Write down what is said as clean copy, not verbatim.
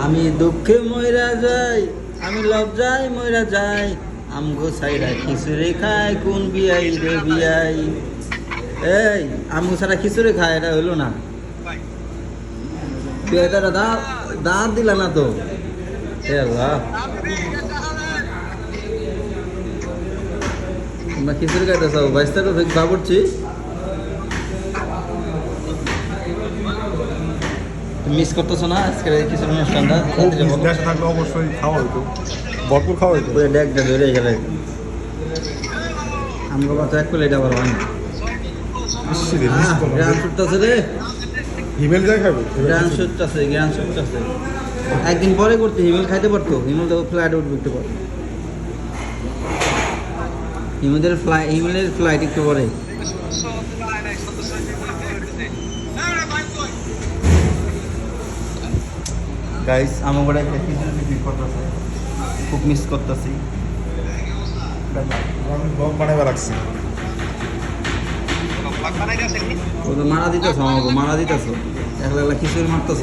আমি দুঃখে মইরা যাই, আমি লজ্জায় মইরা যাই, আমগো সাইরা খিচুড়ি খায় কোন বিয়াই রে বিয়াই। এই আমগো সারা খিচুড়ি খায়, এটা হইলো না। বিয়াইটারা দাঁত দিলা না তো। এ আল্লাহ, তোমরা খিচুড়ি খাইতে চাও, 22 টাকা বাবুর্চি। মিস করতেছো না আজকের খিচুড়ি অনুষ্ঠানটা? দেশে থাকলে অবশ্যই খাওয়া হইতো, ভরপুর খাওয়া হইতো। ডেকটা ধরে গেলে আমগো বাচ্চা এক প্লেট আবার হয় না। গ্রাম ছুটতেছে রে, হিমেল যাই খাবে, গ্রাম ছুটতেছে, গ্রাম ছুটতেছে। একদিন পরে করতে হিমেল খাইতে পারতো, হিমেল তো ফ্লাইট উঠতে পারতো। হিমেলের ফ্লাইট একটু পরে। গাইস আমার একটা খিচুড়ি বিক্রি করতেছে, খুব মিস করতেছি। আমি ব্লগ বানাইবার রাখছি। ও তো মারা দিতেছ, আমাকে মারা দিতেছ, একলা একলা খিচুড়ি মারতেছ।